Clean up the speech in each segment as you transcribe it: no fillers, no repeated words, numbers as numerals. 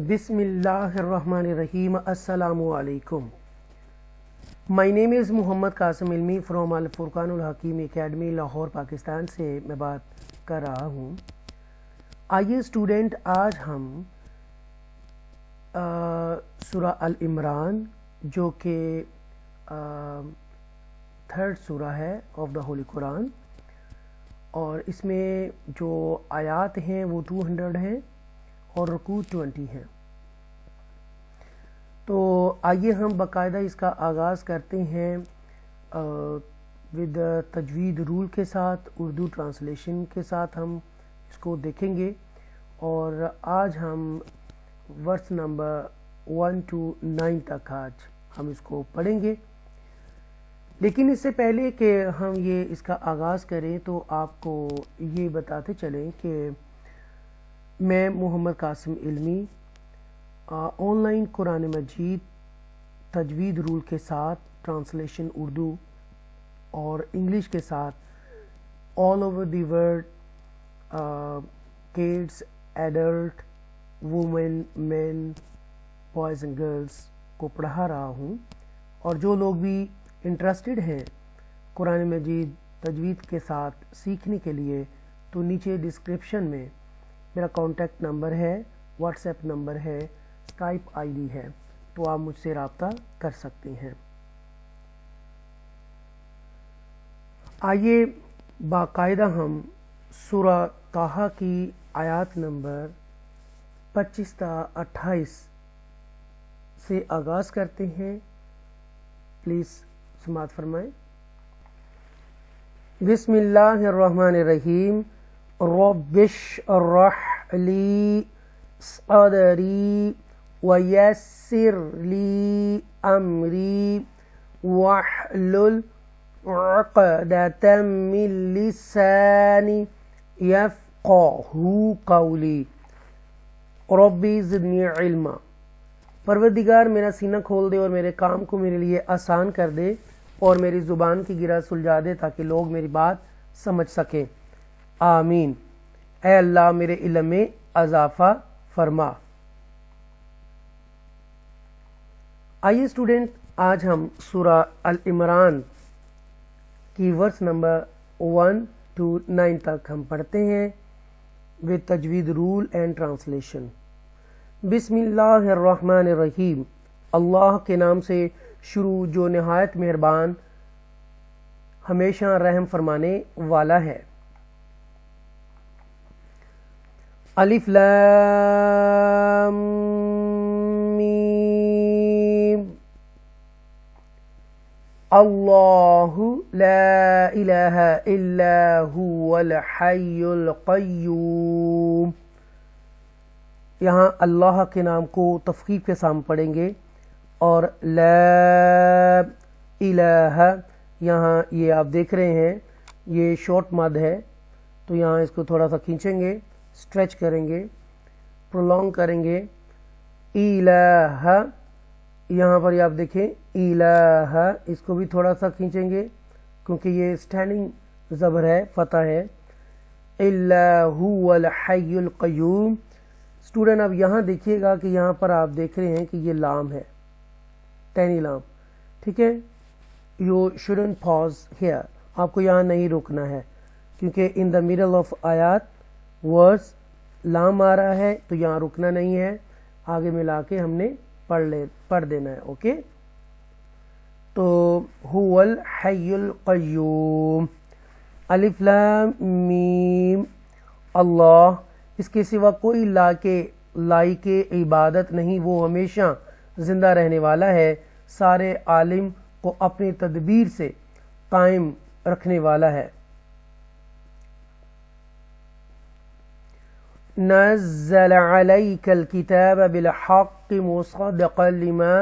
بسم اللہ الرحمن الرحیم. السلام علیکم. مائی نیم از محمد قاسم علمی فرام الفرقان الحکیم اکیڈمی لاہور پاکستان سے میں بات کر رہا ہوں. آئیے اسٹوڈنٹ، آج ہم سورہ العمران جو کہ تھرڈ سورہ ہے آف دا ہولی قرآن، اور اس میں جو آیات ہیں وہ 200 ہیں اور رکوع 20 ہیں. تو آئیے ہم باقاعدہ اس کا آغاز کرتے ہیں ود تجوید رول کے ساتھ، اردو ٹرانسلیشن کے ساتھ ہم اس کو دیکھیں گے. اور آج ہم ورس نمبر 1 to 9 تک آج ہم اس کو پڑھیں گے. لیکن اس سے پہلے کہ ہم اس کا آغاز کریں تو آپ کو یہ بتاتے چلیں کہ میں محمد قاسم علمی on line Quran Majeed تجوید role کے ساتھ ٹرانسلیشن اردو اور انگلش کے ساتھ all over the world kids, adult, women, men, boys and girls کو پڑھا رہا ہوں. اور جو لوگ بھی انٹرسٹڈ ہیں قرآن مجید تجوید کے ساتھ سیکھنے کے لیے تو نیچے ڈسکرپشن میں میرا کانٹیکٹ نمبر ہے، واٹس ایپ نمبر ہے، اسکائپ آئی ڈی ہے، تو آپ مجھ سے رابطہ کر سکتے ہیں. آئیے باقاعدہ ہم سورہ طٰہٰ کی آیات نمبر 25 تا 28 سے آغاز کرتے ہیں. پلیز سماعت فرمائیں. بسم اللہ الرحمن الرحیم. رب اشرح لی صدری ویسر لی امری واحلل عقدۃ من لسانی یفقہوا قولی. ربی زدنی علما. پروردگار میرا سینہ کھول دے اور میرے کام کو میرے لیے آسان کر دے اور میری زبان کی گرہ سلجھا دے تاکہ لوگ میری بات سمجھ سکیں. آمین. اے اللہ میرے علم میں اضافہ فرما. آئیے اسٹوڈنٹ، آج ہم سورہ العمران کی ورس نمبر 1 to 9 تک ہم پڑھتے ہیں with تجوید رول اینڈ ٹرانسلیشن. بسم اللہ الرحمن الرحیم. اللہ کے نام سے شروع جو نہایت مہربان ہمیشہ رحم فرمانے والا ہے. الف لام میم. اللہ لا الہ الا هو الحی القیوم. یہاں اللہ کے نام کو تفخیم کے ساتھ پڑھیں گے، اور لا الہ یہاں یہ آپ دیکھ رہے ہیں یہ شارٹ مد ہے، تو یہاں اس کو تھوڑا سا کھینچیں گے، اسٹریچ کریں گے، پرولونگ کریں گے. الہ یہاں پر یہ آپ دیکھیں الہ، اس کو بھی تھوڑا سا کھینچیں گے کیونکہ یہ اسٹینڈنگ زبر ہے، فتح ہے. الا هو الحی القیوم. اسٹوڈنٹ اب یہاں دیکھیے گا کہ یہاں پر آپ دیکھ رہے ہیں کہ یہ لام ہے، تینی لام، ٹھیک ہے. You shouldn't pause here. آپ کو یہاں نہیں رکنا ہے کیونکہ ان دا میڈل آف آیات ورس لام آ رہا ہے، تو یہاں رکنا نہیں ہے، آگے ملا کے ہم نے پڑھ دینا ہے. اوکے. تو هو الحی القیوم. الف لام میم. اللہ، اس کے سوا کوئی لائق عبادت نہیں، وہ ہمیشہ زندہ رہنے والا ہے، سارے عالم کو اپنی تدبیر سے قائم رکھنے والا ہے. نزل علیک الکتاب بالحق مصدقا لما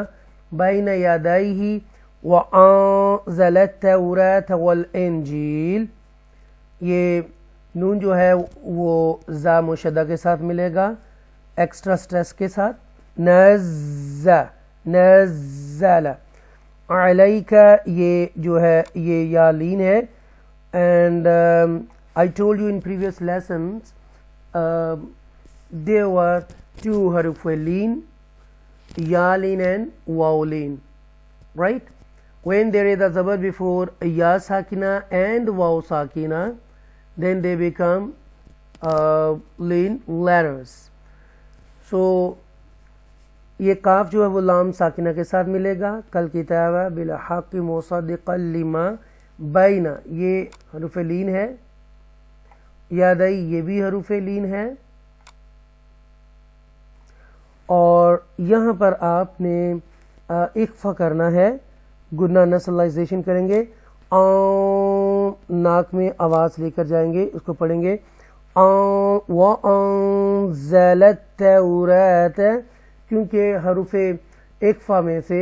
بین یدیہ وانزل التوراۃ والانجیل. یہ نون جو ہے وہ زا مشدہ کے ساتھ ملے گا، ایکسٹرا سٹریس کے ساتھ. نزل علیک، یہ جو ہے یہ یا لین ہے. And I told you in previous lessons there were two haruf lean, ya lean and waw lean, right? When there is a zabar before ya sakina and waw sakina, then they become lean letters. So یہ کاف جو ہے وہ لام ساکنہ کے ساتھ ملے گا. کل کتابہ بالحق مصدقا لما بین، یہ حروف لین ہے. یادئی یہ بھی حروف لین ہے. اور یہاں پر آپ نے اخفا کرنا ہے، گنہ نسلائزیشن کریں گے. ناک میں آواز لے کر جائیں گے، اس کو پڑھیں گے وَأَنزَلَ التَّوْرَاةَ، کیونکہ حروف اخفا میں سے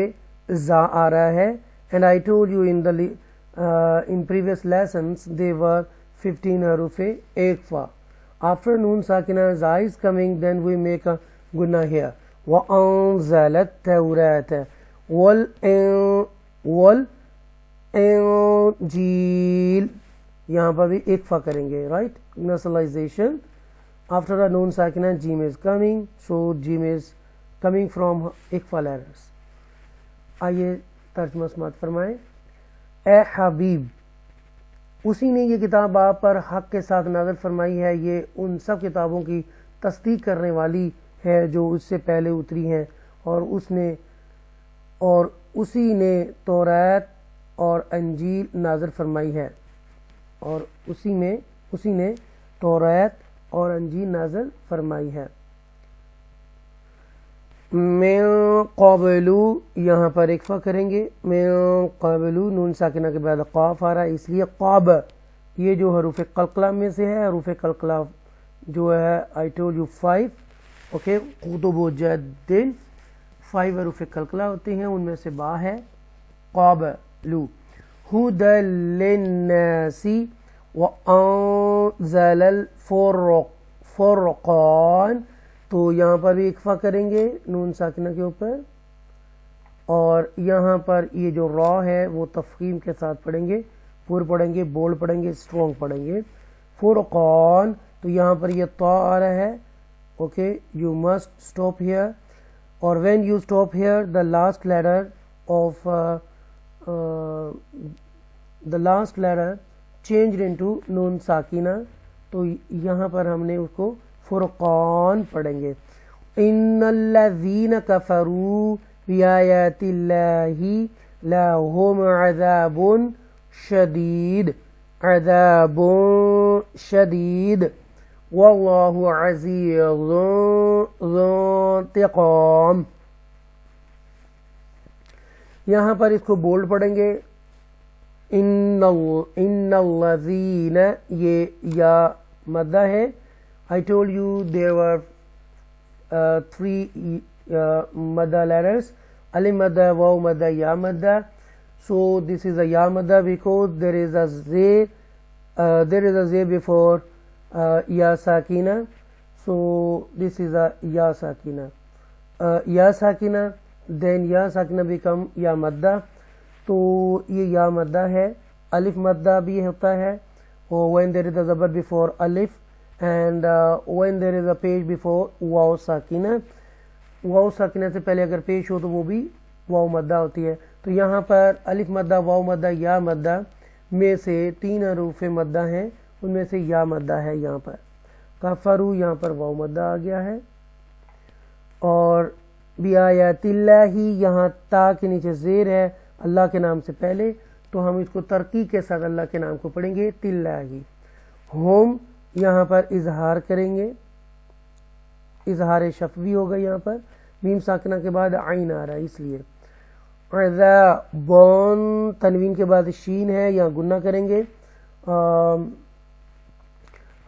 زا آ رہا ہے. And I told you in previous lessons there were 15 حروف اخفا. After noon sakina za is coming, then we make a gunna here. وَأَنزَلَ التَّوْرَاةَ وَالْإِنجِيلَ، یہاں پر بھی اخفا کریں گے، right? Nasalization. After a noon sakina, jim is coming, so jim is coming from اخفا letters. آئیے ترجمہ سماعت فرمائیں. اے حبیب، اسی نے یہ کتاب آپ پر حق کے ساتھ نازل فرمائی ہے. یہ ان سب کتابوں کی تصدیق کرنے والی ہے جو اس سے پہلے اتری ہیں، اور اسی نے توریت اور انجیل نازل فرمائی ہے. اور اسی نے توریت اور انجیل نازل فرمائی ہے. من قبلو، یہاں پر اکفا کریں گے. من قبلو، نون ساکنہ کے بعد قاف آ رہا ہے، اس لیے قاب، یہ جو حروف قلقلہ میں سے ہے. حروف قلقلہ جو ہے I told you 5. اوکے، قطب و جد 5 حروف قلقلہ ہوتے ہیں، ان میں سے با ہے. قابلو. ہدى للناس وأنزل الفرقان، تو یہاں پر بھی اکفا کریں گے نون ساکنہ کے اوپر. اور یہاں پر یہ جو را ہے وہ تفخیم کے ساتھ پڑھیں گے، پور پڑھیں گے، بولڈ پڑھیں گے، اسٹرونگ پڑھیں گے. فرقان، تو یہاں پر یہ تا آ رہا ہے. Okay, you must stop here. اور when you stop here the last letter changed into نون ساکنہ، تو یہاں پر ہم نے اس کو فرقان پڑھیں گے. ان الذین کفروا بآیات اللہ لهم عذاب شدید واللہ عزیز ذو انتقام. یہاں پر اس کو بولڈ پڑھیں گے. ان الذین، یہ یا مدہ ہے. I told you there were 3 madda letters: alif madda, waw madda, ya madda. So this is a ya madda because there is a z before ya sakina. So this is a ya sakina. Ya sakina, then ya sakina become ya madda. تو یہ یا مدہ ہے. الف مدہ بھی ہوتا ہے when there is a zabar before alif and when there is a پیش before واو ساکنہ. واو ساکنہ سے پہلے اگر پیش ہو تو وہ بھی واو مدہ ہوتی ہے. تو یہاں پر الف مدہ، واو مدہ، یا مدہ میں سے 3 حروف مدہ ہیں، ان میں سے یا مدہ ہے. یہاں پر کفرو، یہاں پر واو مدہ آ گیا ہے. اور بآیات اللہ، یہاں تا کے نیچے زیر ہے اللہ کے نام سے پہلے، تو ہم اس کو ترقی کے ساتھ اللہ کے نام کو پڑھیں گے تلہی. ہوم، یہاں پر اظہار کریں گے، اظہار شفوی ہوگا. یہاں پر میم ساکنہ کے بعد عین آ رہا ہے اس لیے. عذابون، تنوین کے بعد شین ہے، یہاں گنہ کریں گے.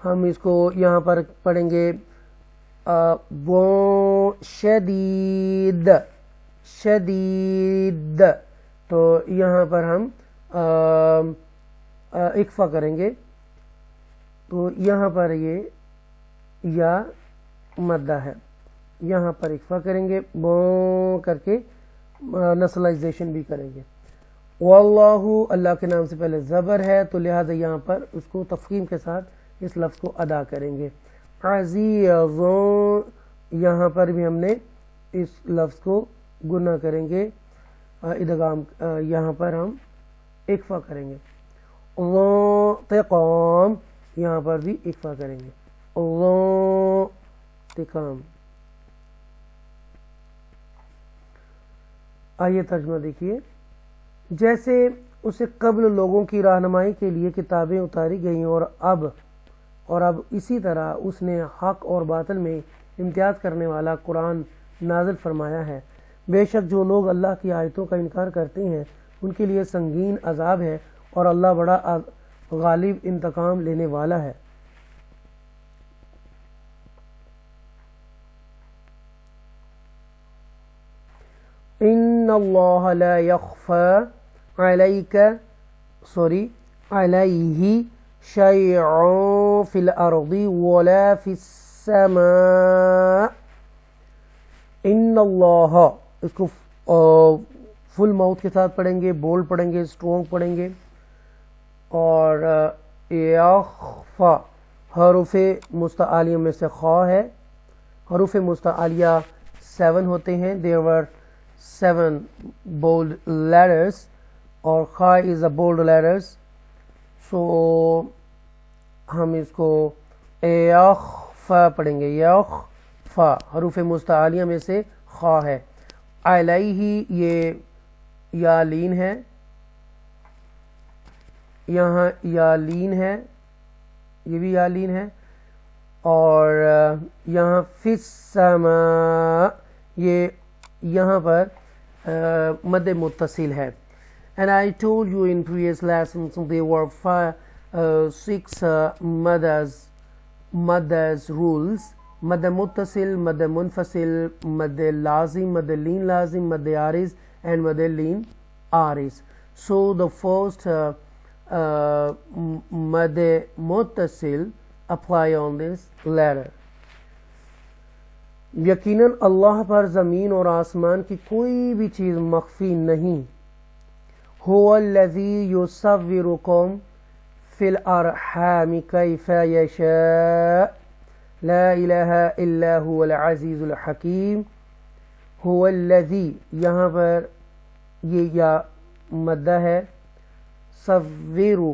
ہم اس کو یہاں پر پڑھیں گے شدید. تو یہاں پر ہم اکفا کریں گے. تو یہاں پر یہ یا مدہ ہے، یہاں پر اکفا کریں گے، بو کر کے نسلائزیشن بھی کریں گے. واللہ، اللہ کے نام سے پہلے زبر ہے تو لہذا یہاں پر اس کو تفخیم کے ساتھ اس لفظ کو ادا کریں گے. عزیز یہاں پر بھی ہم نے اس لفظ کو گنا کریں گے، ادغام، یہاں پر ہم اکفا کریں گے. انتقام، یہاں پر بھی اکفا کریں گے. انتقام. آئیے ترجمہ دیکھیے. جیسے اسے قبل لوگوں کی رہنمائی کے لیے کتابیں اتاری گئیں اور اب اسی طرح اس نے حق اور باطل میں امتیاز کرنے والا قرآن نازل فرمایا ہے. بے شک جو لوگ اللہ کی آیتوں کا انکار کرتے ہیں ان کے لیے سنگین عذاب ہے اور اللہ بڑا غالب انتقام لینے والا ہے. ان اللہ لا یخفی علیہ شیء فی الارض ولا فی السماء. ان اللہ، اس کو فل ماؤتھ کے ساتھ پڑھیں گے، بولڈ پڑھیں گے، اسٹرونگ پڑھیں گے. اور یخفی حروف مستعلیہ میں سے خا ہے. حروف مستعلیہ 7 ہوتے ہیں. there were 7 bold letters اور خا is a bold letters. so ہم اس کو یخفی پڑھیں گے. یخفی حروف مستعلیہ میں سے خا ہے. علیہ یہ یا لین ہے، یہاں یا لین ہے، یہ بھی یا لین ہے. اور یہاں فی السماء یہ یہاں پر مد متصل ہے. And I told you in previous lessons there were 6 madas rules: مد متصل، مد منفصل، مد لازم، مد لین لازم، مد عارض and مد لین عارض. So the first مد متصل apply on this letter. یقیناً اللہ پر زمین اور آسمان کی کوئی بھی چیز مخفی نہیں. هو الذی یصورکم فی الارحام کیف یشاء لا الہ الا هو العزیز الحکیم. هو الذی، یہاں پر یہ یا مدہ ہے. صورو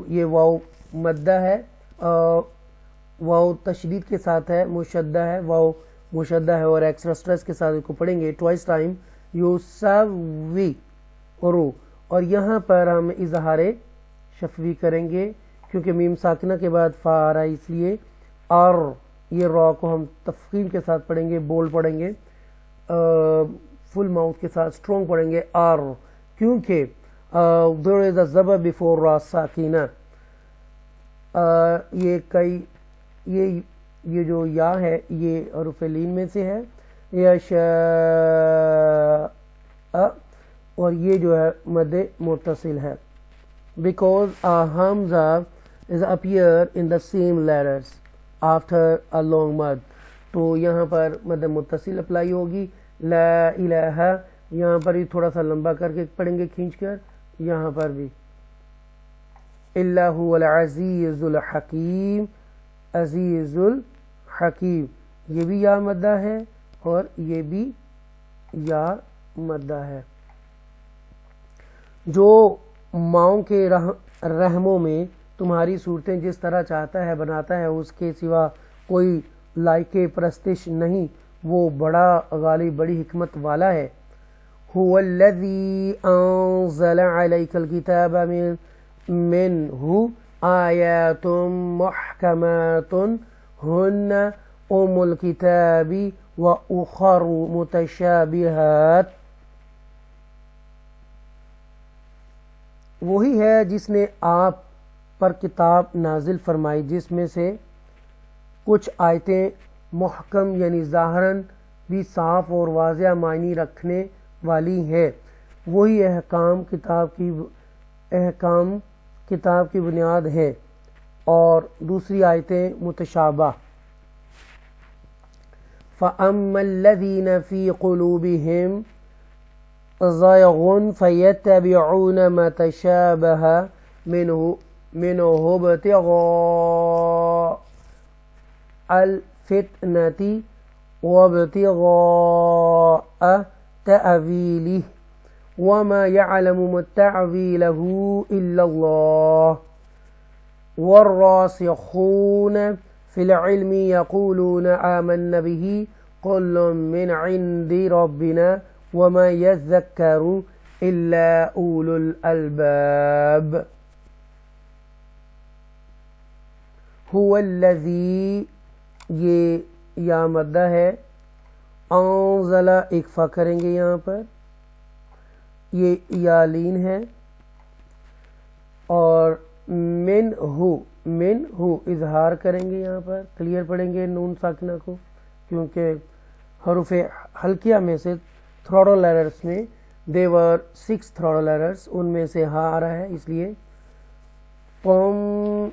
یہ واو مدہ ہے، واو تشدید کے ساتھ ہے، مشدہ ہے، واو مشدہ ہے اور ایکسٹرا سٹریس کے ساتھ اس کو پڑھیں گے ٹوائس ٹائم. یصورو، اور یہاں پر ہم اظہار شفوی کریں گے کیونکہ میم ساکنہ کے بعد فا آ رہا ہے، اس لیے اور یہ را کو ہم تفخیم کے ساتھ پڑھیں گے، بولڈ پڑھیں گے، فل ماؤتھ کے ساتھ اسٹرونگ پڑھیں گے آر، کیونکہ there is a زبر before را ساکینہ. یہ جو یا ہے یہ حروف لین میں سے ہے. یشاء، اور یہ جو ہے مد متصل ہے. because a hamza is appear in the same letters after a long mud. تو یہاں پر مد متصل اپلائی ہوگی. لا الہ، یہاں پر بھی تھوڑا سا لمبا کر کے پڑھیں گے کھینچ کر. یہاں پر بھی الا هو العزیز الحکیم، عزیز الحکیم، یہ بھی یا مدہ ہے اور یہ بھی یا مدہ ہے. جو ماؤں کے رحموں میں تمہاری صورتیں جس طرح چاہتا ہے بناتا ہے، اس کے سوا کوئی لائق پرستش نہیں، وہ بڑا غالب، بڑی حکمت والا ہے. هو الذی انزل علیک الکتاب منہ آیات محکمات ہن ام الکتاب واخر متشابہات. وہی ہے جس نے آپ پر کتاب نازل فرمائی جس میں سے کچھ آیتیں محکم یعنی ظاہراً بھی صاف اور واضح معنی رکھنے والی ہیں. وہی احکام کتاب کی بنیاد ہے اور دوسری آیتیں متشابہ. فَأَمَّا الَّذِينَ فِي قُلُوبِهِمْ زَيْغٌ فَيَتَّبِعُونَ مَا تَشَابَهَ مِنْهُ ابْتِغَاءَ فتنتی وابتغاء تأویلہ وما يعلم تعویلہ الا اللہ والراسخون في العلم يقولون آمنا به كل من عند ربنا وما يذكر إلا أولو الألباب هو الذي یہ یا مدہ ہے انزل اکفا کریں گے یہاں پر یہ یا لین ہے اور من ہو اظہار کریں گے یہاں پر کلیئر پڑھیں گے نون ساکنہ کو کیونکہ حروف حلقیہ میں سے تھروڈل ایررز میں دیور 6 تھروڈل ایررز ان میں سے ہا آ رہا ہے اس لیے تم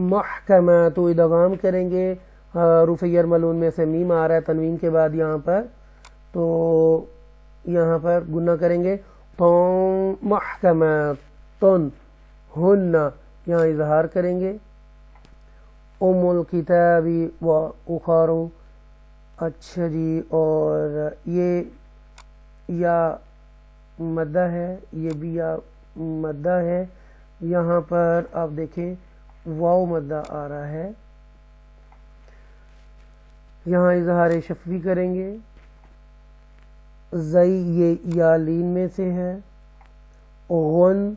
محکمات ادغام کریں گے حروف یرملون میں سے میم آ رہا ہے تنوین کے بعد یہاں پر تو یہاں پر گنہ کریں گے تم محکماتن ہن یہاں اظہار کریں گے ام الکتابی و اخارو اچھا جی اور یہ یا مدہ ہے یہ بھی یا مدہ ہے یہاں پر آپ دیکھیں واو مدہ آ رہا ہے یہاں اظہار شفوی کریں گے زئی یہ یا لین میں سے ہے غن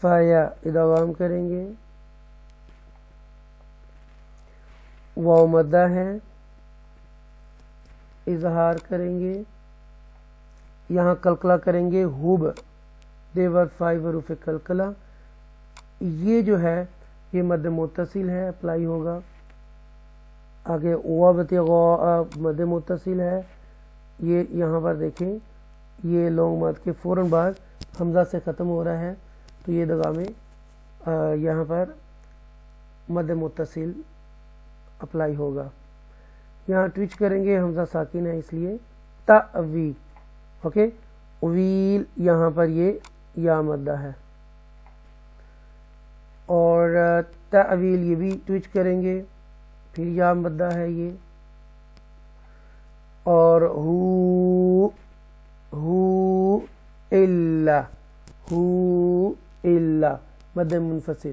فایا ادغام کریں گے واو مدہ ہے اظہار کریں گے یہاں کلکلہ کریں گے ہوب دیور 5 حروف کلکلہ یہ جو ہے یہ مد متصل ہے اپلائی ہوگا آگے وابتغاء مد متصل ہے یہ یہاں پر دیکھیں یہ لونگ مد کے فوراً بعد حمزہ سے ختم ہو رہا ہے تو یہ دغا میں یہاں پر مد متصل اپلائی ہوگا یہاں ٹویچ کریں گے حمزہ ساکن ہے اس لیے تأوی اوکے ویل یہاں پر یہ یا مدہ ہے اور تأویل یہ بھی ٹویچ کریں گے پھر یا مدہ ہے یہ اور ہو الا مد منفصل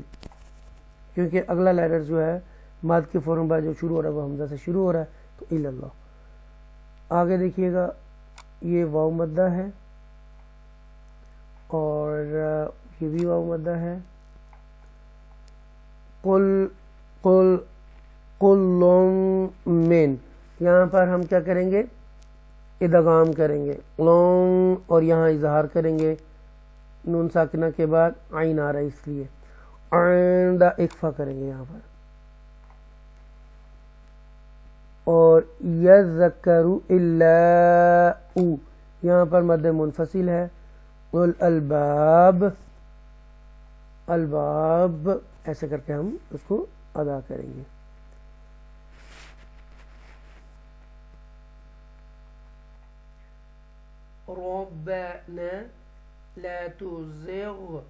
کیونکہ اگلا لیٹر جو ہے ماد کے فوراً بعد جو شروع ہو رہا ہے وہ حمزہ سے شروع ہو رہا ہے تو الا اللہ آگے دیکھیے گا یہ واو مدہ ہے اور یہ بھی واو مدہ ہے قل من یہاں پر ہم کیا کریں گے ادغام کریں گے لونگ اور یہاں اظہار کریں گے نون ساکنہ کے بعد عین آ رہا ہے اس لیے آئندہ اکفا کریں گے یہاں پر اور یذکر الا یہاں پر مد منفصل ہے الباب ایسے کر کے ہم اس کو ادا کریں گے ربنا لا تزغ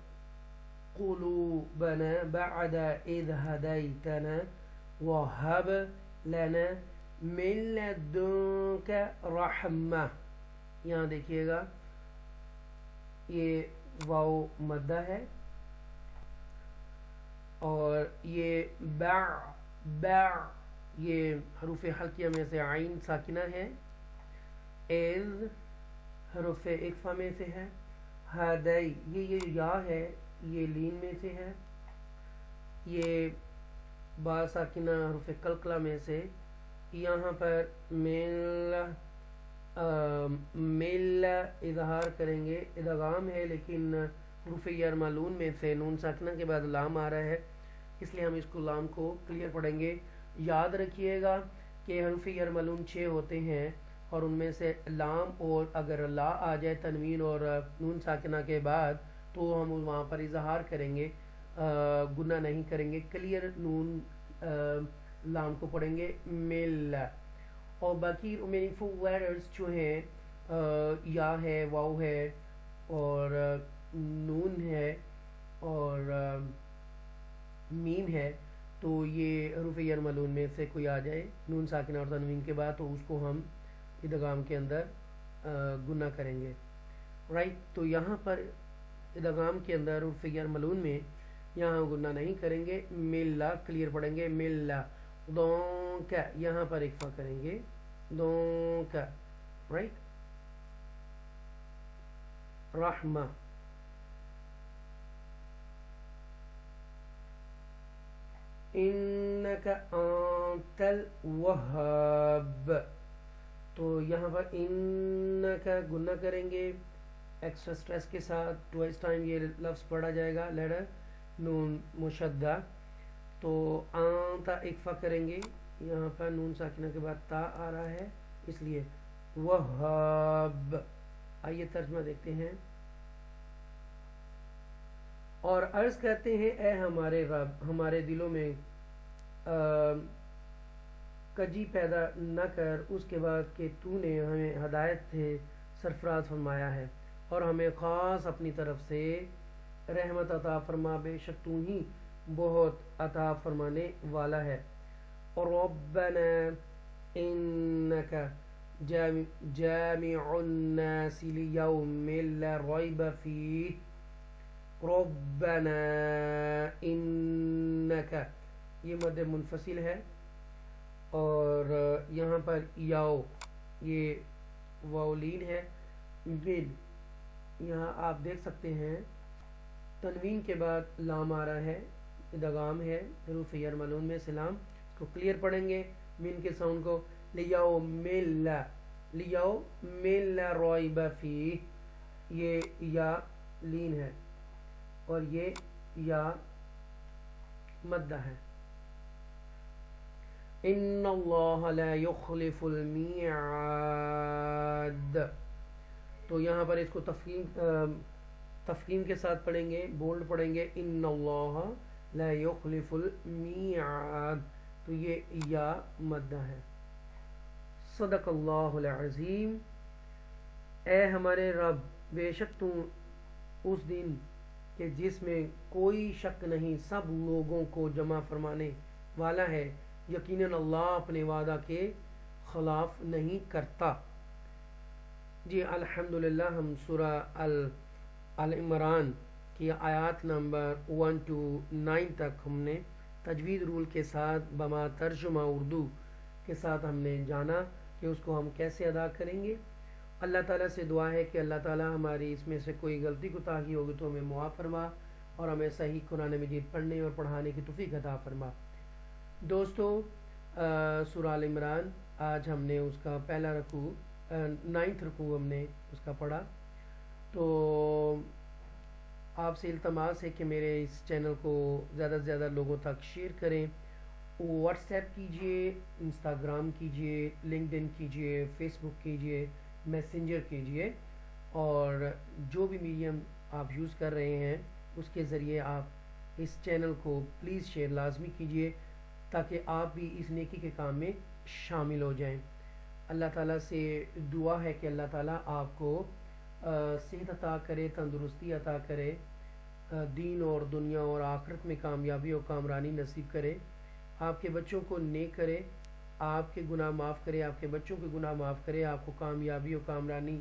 قلوبنا بعد إذ هديتنا وهب لنا من لدنك رحمة یہاں دیکھیے گا یہ واو مدہ ہے اور یہ باع یہ حروف حلقیہ میں سے عین ساکنہ ہے اذ حروف اکفا میں سے ہے ہدی یہ یا ہے یہ لین میں سے ہے یہ با ساکنہ حروف قلقلہ میں سے یہاں پر مل اظہار کریں گے ادغام ہے لیکن حروف یرملون میں سے نون ساکنہ کے بعد لام آ رہا ہے اس لیے ہم اس کو لام کو کلیئر پڑھیں گے یاد رکھیے گا کہ حروف یرملون 6 ہوتے ہیں اور ان میں سے لام اور اگر لا آ جائے تنوین اور نون ساکنہ کے بعد تو ہم وہاں پر اظہار کریں گے گناہ نہیں کریں گے کلیئر نون لام کو پڑھیں گے مل اور باقی میننگفل لیٹرز جو ہیں یا ہے واو ہے اور نون ہے اور میم ہے تو یہ حروف جر ملون میں سے کوئی آ جائے نون ساکنہ اور تنوین کے بعد تو اس کو ہم ادغام کے اندر گنہ کریں گے، رائٹ۔ تو یہاں پر ادغام کے اندر حروف جر ملون میں یہاں گنہ نہیں کریں گے، ملا کلیئر پڑھیں گے، ملا دون کا، یہاں پر اکفا کریں گے دون کا، رائٹ۔ رحمہ، انک انت الوہاب، تو یہاں پر انک گنہ کریں گے ایکسٹرا سٹریس کے ساتھ، ٹوائس ٹائم یہ لفظ پڑھا جائے گا، لیٹر نون مشدہ۔ تو آنتا اکفا کریں گے، یہاں پر نون ساکنہ کے بعد تا آ رہا ہے اس لیے وہاب۔ آئیے ترجمہ دیکھتے ہیں۔ اور عرض کرتے ہیں اے ہمارے رب، ہمارے دلوں میں کجی پیدا نہ کر اس کے بعد کہ تو نے ہمیں ہدایت سے سرفراز فرمایا ہے، اور ہمیں خاص اپنی طرف سے رحمت عطا فرما، بے شک تو ہی بہت عطا فرمانے والا ہے۔ اور ربنا انک جامع الناس لیوم لا ریب فیہ، ربنا انک، یہ مد منفصل ہے، اور یہاں پر یاؤ یہ واولین ہے، مل یہاں آپ دیکھ سکتے ہیں تنوین کے بعد لام آ رہا ہے، ادغام ہے حروف جر ملون میں سے لام کو کلیئر پڑھیں گے مین کے ساؤنڈ کو، لیوم لا ریب فیہ، یہ یا لین ہے اور یہ یا مدہ ہے۔ ان اللہ لا یخلف المیعاد، تو یہاں پر اس کو تفخیم کے ساتھ پڑھیں گے، بولڈ پڑھیں گے، ان اللہ لا یخلف المیعاد، تو یہ یا مدہ ہے۔ صدق اللہ العظیم۔ اے ہمارے رب، بے شک تو اس دن کہ جس میں کوئی شک نہیں سب لوگوں کو جمع فرمانے والا ہے، یقیناً اللہ اپنے وعدہ کے خلاف نہیں کرتا۔ جی الحمدللہ ہم سورہ آل عمران کی آیات نمبر 1 to 9 تک ہم نے تجوید رول کے ساتھ بما ترجمہ اردو کے ساتھ ہم نے جانا کہ اس کو ہم کیسے ادا کریں گے۔ اللہ تعالیٰ سے دعا ہے کہ اللہ تعالیٰ ہماری اس میں سے کوئی غلطی کوتاہی ہوگی تو ہمیں معاف فرما، اور ہمیں صحیح قرآن مجید پڑھنے اور پڑھانے کی توفیق عطا فرما۔ دوستو سورہ آل عمران آج ہم نے اس کا پہلا رکوع 9th رکوع ہم نے اس کا پڑھا، تو آپ سے التماس ہے کہ میرے اس چینل کو زیادہ سے زیادہ لوگوں تک شیئر کریں، واٹس ایپ کیجئے، انسٹاگرام کیجئے، لنکڈ ان کیجئے، فیس بک کیجئے، میسنجر کیجئے، اور جو بھی میڈیم آپ یوز کر رہے ہیں اس کے ذریعے آپ اس چینل کو پلیز شیئر لازمی کیجئے تاکہ آپ بھی اس نیکی کے کام میں شامل ہو جائیں۔ اللہ تعالیٰ سے دعا ہے کہ اللہ تعالیٰ آپ کو صحت عطا کرے، تندرستی عطا کرے، دین اور دنیا اور آخرت میں کامیابی اور کامرانی نصیب کرے، آپ کے بچوں کو نیک کرے، آپ کے گناہ معاف کرے، آپ کے بچوں کے گناہ معاف کرے، آپ کو کامیابی اور کامرانی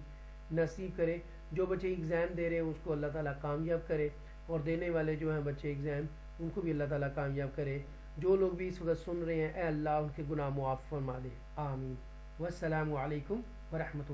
نصیب کرے۔ جو بچے ایگزام دے رہے ہیں اس کو اللہ تعالیٰ کامیاب کرے، اور دینے والے جو ہیں بچے ایگزام ان کو بھی اللہ تعالیٰ کامیاب کرے۔ جو لوگ بھی اس وقت سن رہے ہیں اے اللہ ان کے گناہ معاف فرما دے، آمین۔ والسلام علیکم ورحمۃ اللہ۔